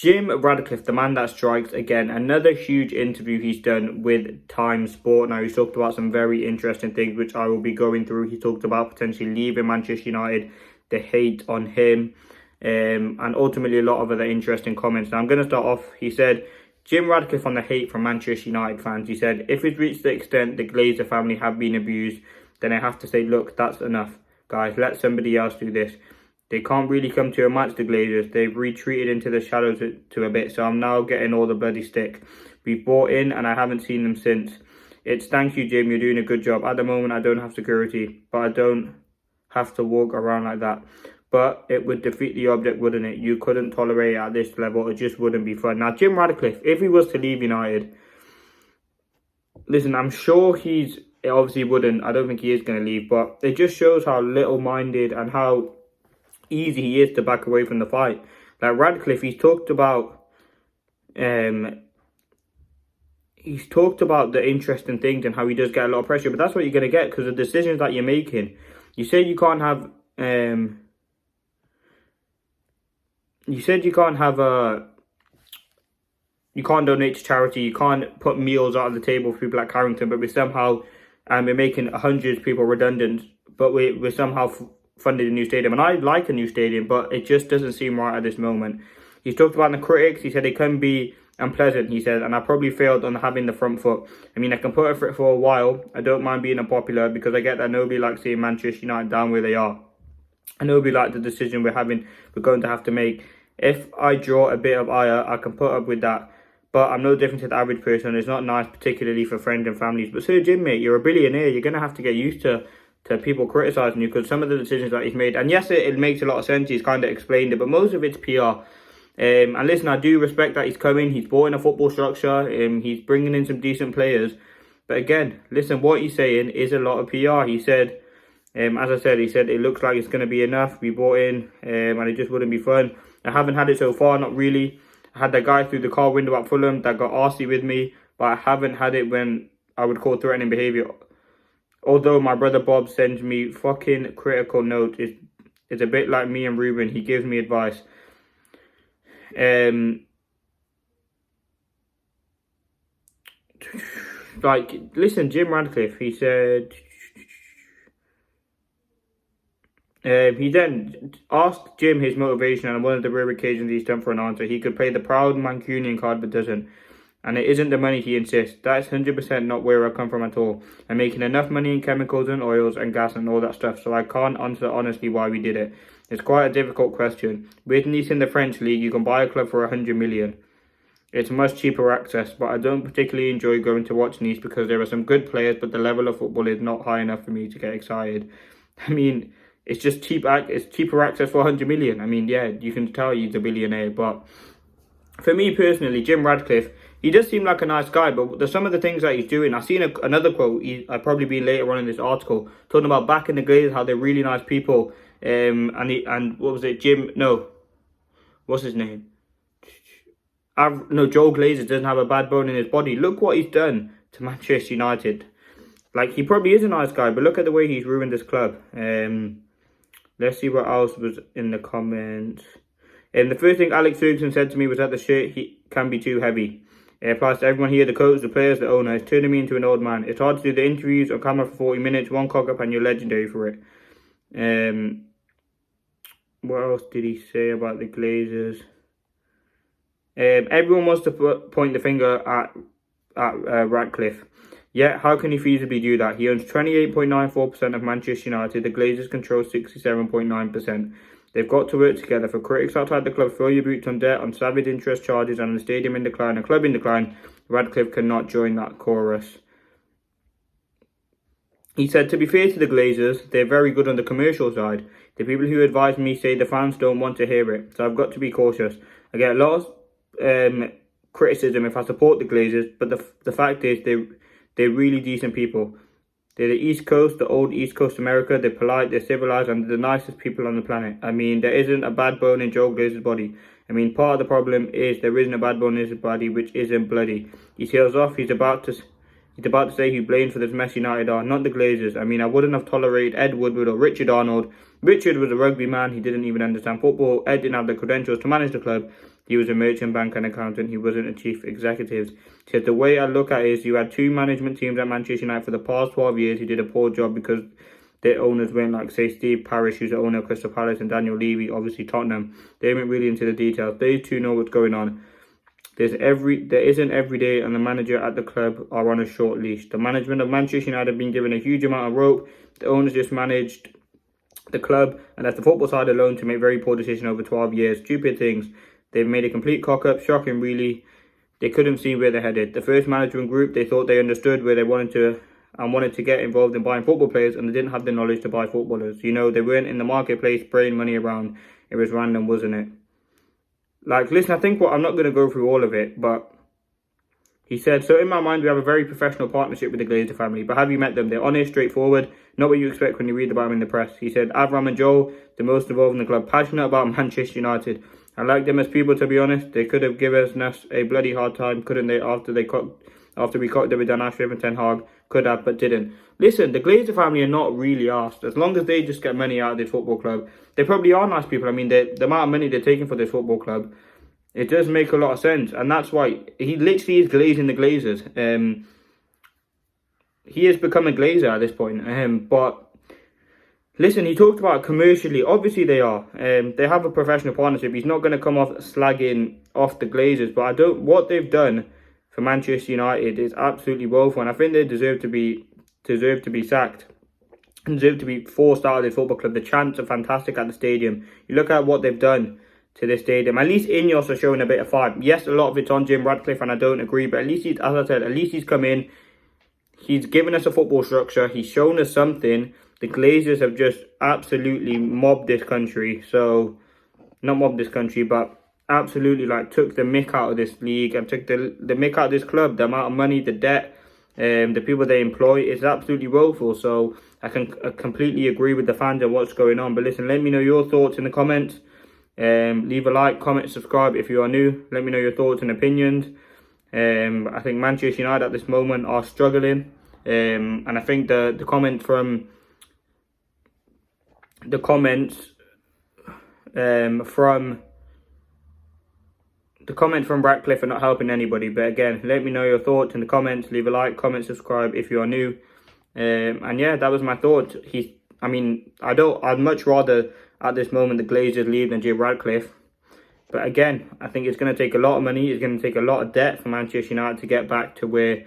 Jim Ratcliffe, the man that strikes, again, another huge interview he's done with Time Sport. Now, he's talked about some very interesting things, which I will be going through. He talked about potentially leaving Manchester United, the hate on him, and ultimately a lot of other interesting comments. Now, I'm going to start off. He said, Jim Ratcliffe on the hate from Manchester United fans. He said, if it's reached the extent the Glazer family have been abused, then I have to say, look, that's enough. Guys, let somebody else do this. They can't really come to a match, the Glazers. They've retreated into the shadows to a bit, so I'm now getting all the bloody stick. We've bought in, and I haven't seen them since. It's thank you, Jim. You're doing a good job. At the moment, I don't have security, but I don't have to walk around like that. But it would defeat the object, wouldn't it? You couldn't tolerate it at this level. It just wouldn't be fun. Now, Jim Ratcliffe, if he was to leave United, listen, I'm sure it obviously wouldn't. I don't think he is going to leave, but it just shows how little-minded and how easy he is to back away from the fight. Like Ratcliffe, he's talked about the interesting things and how he does get a lot of pressure, but that's what you're going to get because of the decisions that you're making. You say you can't have you can't donate to charity, you can't put meals out on the table for people like Carrington, but we're making hundreds of people redundant, but we're somehow funded a new stadium. And I like a new stadium, but it just doesn't seem right at this moment. He's talked about the critics. He said it can be unpleasant, he said, and I probably failed on having the front foot. I mean, I can put up for it for a while. I don't mind being unpopular because I get that nobody likes seeing Manchester United down where they are. And nobody likes the decision we're going to have to make. If I draw a bit of ire, I can put up with that. But I'm no different to the average person. It's not nice, particularly for friends and families. But so, Jim, mate, you're a billionaire. You're going to have to get used to people criticising you because some of the decisions that he's made, and yes, it makes a lot of sense. He's kind of explained it, but most of it's PR. And listen, I do respect that he's coming. He's bought in a football structure. He's bringing in some decent players. But again, listen, what he's saying is a lot of PR. He said, as I said, it looks like it's going to be enough. We bought in, and it just wouldn't be fun. I haven't had it so far, not really. I had that guy through the car window at Fulham that got arsey with me, but I haven't had it when I would call threatening behaviour. Although my brother Bob sends me fucking critical notes, it's a bit like me and Ruben. He gives me advice. Like, listen, Jim Ratcliffe, he said, he then asked Jim his motivation, and on one of the rare occasions he's done for an answer. He could play the proud Mancunian card, but doesn't. And it isn't the money, he insists. That's 100% not where I come from at all. I'm making enough money in chemicals and oils and gas and all that stuff, so I can't answer honestly why we did it. It's quite a difficult question. With Nice in the French league, you can buy a club for 100 million. It's much cheaper access, but I don't particularly enjoy going to watch Nice because there are some good players, but the level of football is not high enough for me to get excited. I mean, it's just cheaper access for 100 million. I mean, yeah, you can tell he's a billionaire, but for me personally, Jim Ratcliffe, he does seem like a nice guy, but there's some of the things that he's doing. I've seen another quote, I'll probably be later on in this article, talking about back in the Glazers, how they're really nice people. And what was it, what's his name? Joel Glazer doesn't have a bad bone in his body. Look what he's done to Manchester United. Like, he probably is a nice guy, but look at the way he's ruined this club. Let's see what else was in the comments. The first thing Alex Ferguson said to me was that the shirt can be too heavy. It applies to everyone here, the coach, the players, the owner. It's turning me into an old man. It's hard to do the interviews on camera for 40 minutes, one cock up, and you're legendary for it. What else did he say about the Glazers? Everyone wants to point the finger at Ratcliffe. Yet, how can he feasibly do that? He owns 28.94% of Manchester United. The Glazers control 67.9%. They've got to work together. For critics outside the club, throw your boots on debt, on savage interest charges, and the stadium in decline, a club in decline. Ratcliffe cannot join that chorus. He said, to be fair to the Glazers, they're very good on the commercial side. The people who advise me say the fans don't want to hear it, so I've got to be cautious. I get a lot of criticism if I support the Glazers, but the fact is they're really decent people. They're the East Coast, the old East Coast America. They're polite, they're civilized, and they're the nicest people on the planet. I mean, there isn't a bad bone in Joe Glazer's body. I mean, part of the problem is there isn't a bad bone in his body, which isn't bloody. He tails off. He's about to say who blamed for this mess United are, not the Glazers. I mean, I wouldn't have tolerated Ed Woodward or Richard Arnold. Richard was a rugby man. He didn't even understand football. Ed didn't have the credentials to manage the club. He was a merchant bank and accountant. He wasn't a chief executive. He said, the way I look at it is you had two management teams at Manchester United for the past 12 years who did a poor job because their owners weren't like, say, Steve Parish, who's the owner of Crystal Palace, and Daniel Levy, obviously Tottenham. They weren't really into the details. They two know what's going on. There isn't every day, and the manager at the club are on a short leash. The management of Manchester United have been given a huge amount of rope. The owners just managed the club and left the football side alone to make very poor decisions over 12 years. Stupid things. They've made a complete cock-up. Shocking, really. They couldn't see where they're headed. The first management group, they thought they understood where they wanted to get involved in buying football players, and they didn't have the knowledge to buy footballers. You know, they weren't in the marketplace spraying money around. It was random, wasn't it? Like, listen, I'm not going to go through all of it, but he said, so in my mind, we have a very professional partnership with the Glazer family, but have you met them? They're honest, straightforward, not what you expect when you read about them in the press. He said, Avram and Joel, the most involved in the club, passionate about Manchester United. I like them as people, to be honest. They could have given us a bloody hard time, couldn't they, after we cocked them with Dan Ashworth and Ten Hag? Could have, but didn't. Listen, the Glazer family are not really asked. As long as they just get money out of this football club, they probably are nice people. I mean, the amount of money they're taking for this football club, it does make a lot of sense. And that's why he literally is glazing the Glazers. He has become a Glazer at this point. But listen, he talked about commercially. Obviously, they are. They have a professional partnership. He's not going to come off slagging off the Glazers. But what they've done for Manchester United is absolutely woeful, and I think they deserve to be sacked and deserve to be forced out of this football club. The chants are fantastic at the stadium. You look at what they've done to this stadium. At least Ineos are showing a bit of fight. Yes, a lot of it's on Jim Ratcliffe, and I don't agree, but at least as I said, at least he's come in. He's given us a football structure. He's shown us something. The Glazers have just absolutely mobbed this country. So, not mobbed this country, but absolutely took the mick out of this league and took the mick out of this club. The amount of money, the debt, the people they employ is absolutely woeful. So I completely agree with the fans and what's going on. But listen, let me know your thoughts in the comments. Leave a like, comment, subscribe if you are new. Let me know your thoughts and opinions. I think Manchester United at this moment are struggling. And I think the comment from Ratcliffe are not helping anybody. But again, let me know your thoughts in the comments. Leave a like, comment, subscribe if you are new. And yeah, that was my thoughts. I'd much rather at this moment the Glazers leave than Jim Ratcliffe. But again, I think it's going to take a lot of money. It's going to take a lot of debt for Manchester United to get back to where,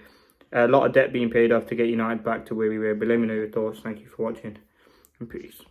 a lot of debt being paid off to get United back to where we were. But let me know your thoughts. Thank you for watching, and peace.